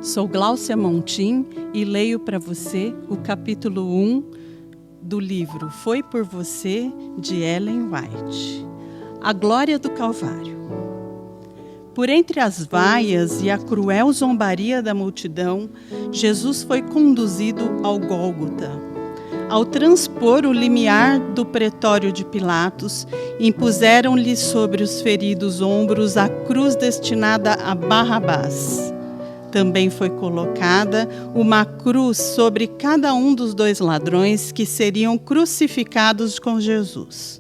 Sou Gláucia Montim e leio para você o capítulo 1 do livro Foi por Você, de Ellen White. A glória do Calvário. Por entre as vaias e a cruel zombaria da multidão, Jesus foi conduzido ao Gólgota. Ao transpor o limiar do pretório de Pilatos, impuseram-lhe sobre os feridos ombros a cruz destinada a Barrabás. Também foi colocada uma cruz sobre cada um dos dois ladrões que seriam crucificados com Jesus.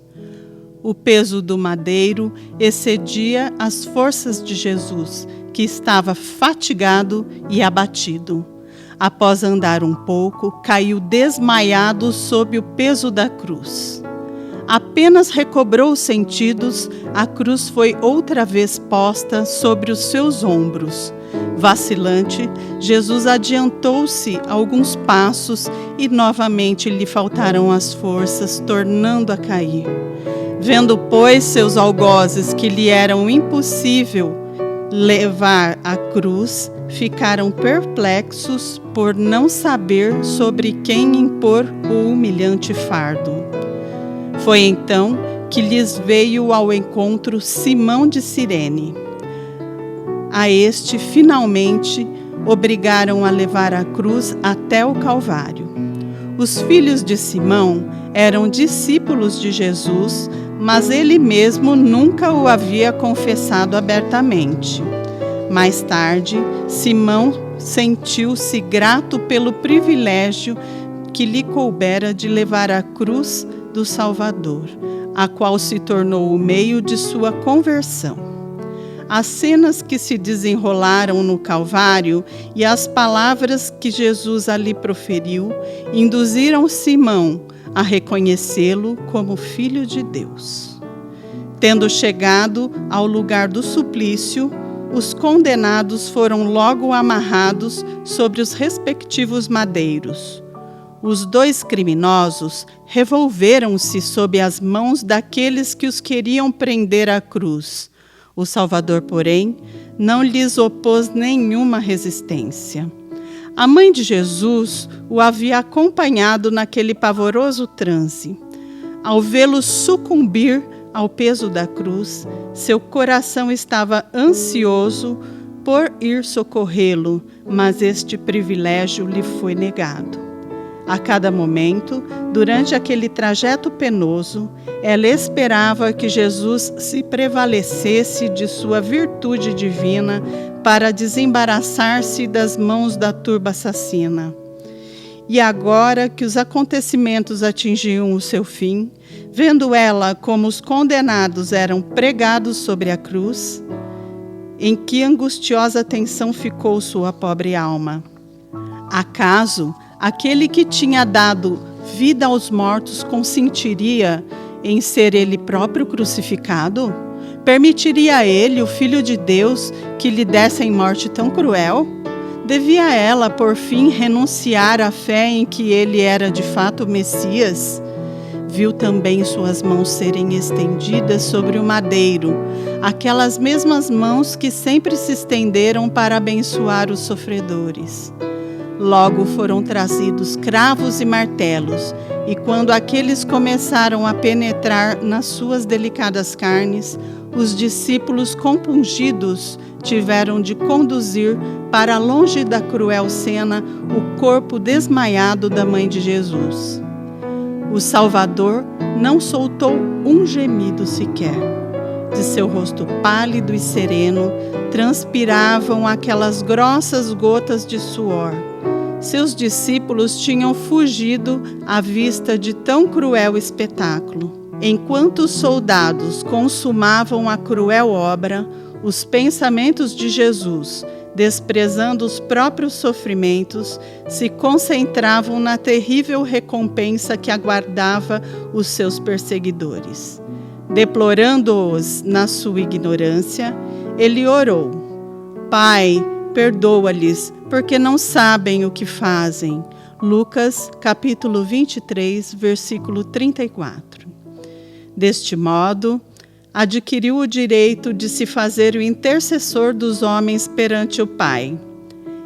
O peso do madeiro excedia as forças de Jesus, que estava fatigado e abatido. Após andar um pouco, caiu desmaiado sob o peso da cruz. Apenas recobrou os sentidos, a cruz foi outra vez posta sobre os seus ombros. Vacilante, Jesus adiantou-se alguns passos e novamente lhe faltaram as forças, tornando a cair. Vendo, pois, seus algozes que lhe eram impossível levar a cruz, ficaram perplexos por não saber sobre quem impor o humilhante fardo. Foi então que lhes veio ao encontro Simão de Cirene. A este, finalmente, obrigaram a levar a cruz até o Calvário. Os filhos de Simão eram discípulos de Jesus, mas ele mesmo nunca o havia confessado abertamente. Mais tarde, Simão sentiu-se grato pelo privilégio que lhe coubera de levar a cruz do Salvador, a qual se tornou o meio de sua conversão. As cenas que se desenrolaram no Calvário e as palavras que Jesus ali proferiu induziram Simão a reconhecê-lo como Filho de Deus. Tendo chegado ao lugar do suplício, os condenados foram logo amarrados sobre os respectivos madeiros. Os dois criminosos revolveram-se sob as mãos daqueles que os queriam prender à cruz. O Salvador, porém, não lhes opôs nenhuma resistência. A mãe de Jesus o havia acompanhado naquele pavoroso transe. Ao vê-lo sucumbir ao peso da cruz, seu coração estava ansioso por ir socorrê-lo, mas este privilégio lhe foi negado. A cada momento, durante aquele trajeto penoso, ela esperava que Jesus se prevalecesse de sua virtude divina para desembaraçar-se das mãos da turba assassina. E agora que os acontecimentos atingiam o seu fim, vendo ela como os condenados eram pregados sobre a cruz, em que angustiosa tensão ficou sua pobre alma. Acaso aquele que tinha dado vida aos mortos consentiria em ser ele próprio crucificado? Permitiria a ele, o Filho de Deus, que lhe dessem morte tão cruel? Devia ela, por fim, renunciar à fé em que ele era de fato o Messias? Viu também suas mãos serem estendidas sobre o madeiro, aquelas mesmas mãos que sempre se estenderam para abençoar os sofredores. Logo foram trazidos cravos e martelos, e quando aqueles começaram a penetrar nas suas delicadas carnes, os discípulos compungidos tiveram de conduzir para longe da cruel cena o corpo desmaiado da mãe de Jesus. O Salvador não soltou um gemido sequer. De seu rosto pálido e sereno, transpiravam aquelas grossas gotas de suor. Seus discípulos tinham fugido à vista de tão cruel espetáculo. Enquanto os soldados consumavam a cruel obra, os pensamentos de Jesus, desprezando os próprios sofrimentos, se concentravam na terrível recompensa que aguardava os seus perseguidores. Deplorando-os na sua ignorância, ele orou: Pai, perdoa-lhes, porque não sabem o que fazem. Lucas, capítulo 23, versículo 34. Deste modo, adquiriu o direito de se fazer o intercessor dos homens perante o Pai.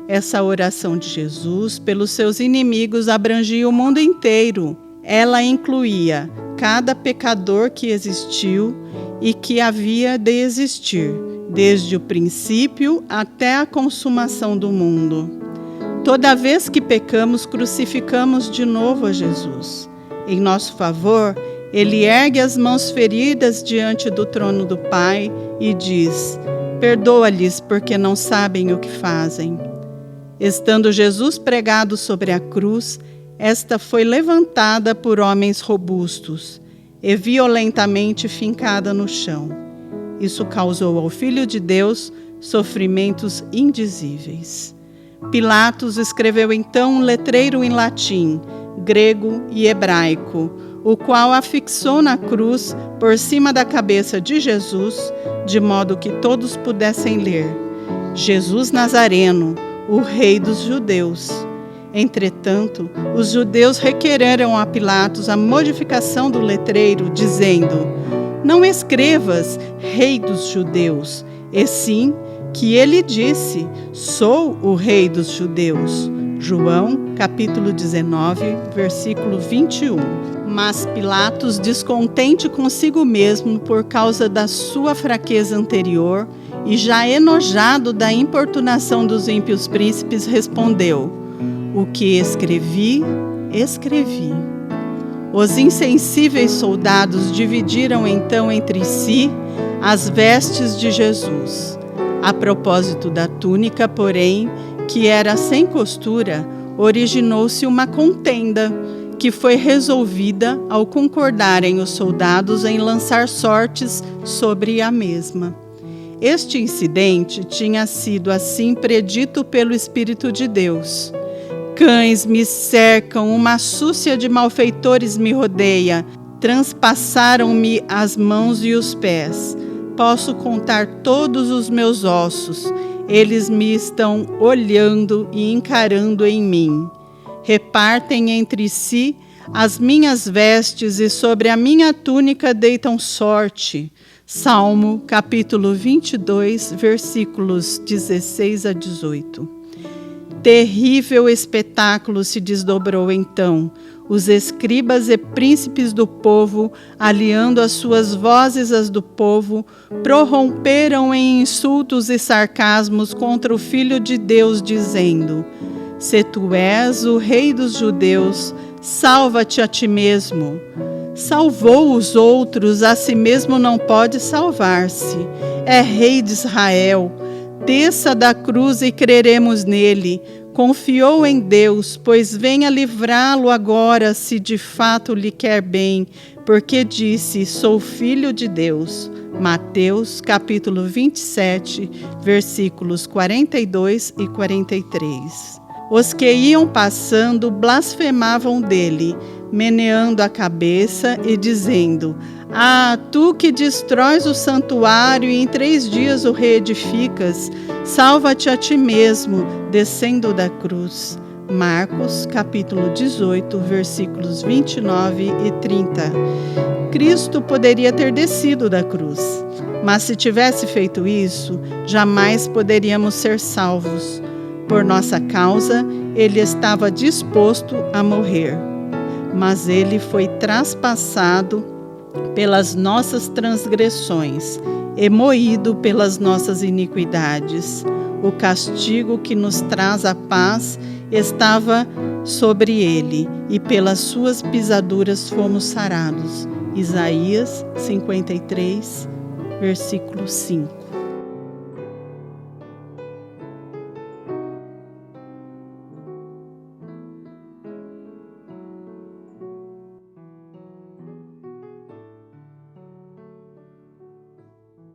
Essa oração de Jesus pelos seus inimigos abrangia o mundo inteiro. Ela incluía cada pecador que existiu e que havia de existir, desde o princípio até a consumação do mundo. Toda vez que pecamos, crucificamos de novo a Jesus. Em nosso favor, Ele ergue as mãos feridas diante do trono do Pai e diz: perdoa-lhes porque não sabem o que fazem. Estando Jesus pregado sobre a cruz, esta foi levantada por homens robustos e violentamente fincada no chão. Isso causou ao Filho de Deus sofrimentos indizíveis. Pilatos escreveu então um letreiro em latim, grego e hebraico, o qual afixou na cruz por cima da cabeça de Jesus, de modo que todos pudessem ler: Jesus Nazareno, o Rei dos Judeus. Entretanto, os judeus requereram a Pilatos a modificação do letreiro, dizendo: não escrevas Rei dos Judeus, e sim que ele disse: sou o Rei dos Judeus. João, capítulo 19, versículo 21. Mas Pilatos, descontente consigo mesmo por causa da sua fraqueza anterior e já enojado da importunação dos ímpios príncipes, respondeu: o que escrevi, escrevi. Os insensíveis soldados dividiram então entre si as vestes de Jesus. A propósito da túnica, porém, que era sem costura, originou-se uma contenda, que foi resolvida ao concordarem os soldados em lançar sortes sobre a mesma. Este incidente tinha sido assim predito pelo Espírito de Deus. Cães me cercam, uma súcia de malfeitores me rodeia, transpassaram-me as mãos e os pés. Posso contar todos os meus ossos, eles me estão olhando e encarando em mim. Repartem entre si as minhas vestes e sobre a minha túnica deitam sorte. Salmo, capítulo 22, versículos 16 a 18. Terrível espetáculo se desdobrou então. Os escribas e príncipes do povo, aliando as suas vozes às do povo, prorromperam em insultos e sarcasmos contra o Filho de Deus, dizendo: se tu és o Rei dos Judeus, salva-te a ti mesmo. Salvou os outros, a si mesmo não pode salvar-se. É Rei de Israel. Desça da cruz e creremos nele. Confiou em Deus, pois venha livrá-lo agora, se de fato lhe quer bem, porque disse: sou filho de Deus. Mateus, capítulo 27, versículos 42 e 43. Os que iam passando blasfemavam dele, meneando a cabeça e dizendo: ah, tu que destróis o santuário e em 3 dias o reedificas, salva-te a ti mesmo, descendo da cruz. Marcos, capítulo 18, versículos 29 e 30. Cristo poderia ter descido da cruz, mas se tivesse feito isso, jamais poderíamos ser salvos. Por nossa causa, ele estava disposto a morrer, mas ele foi traspassado pelas nossas transgressões e moído pelas nossas iniquidades. O castigo que nos traz a paz estava sobre ele, e pelas suas pisaduras fomos sarados. Isaías 53, versículo 5.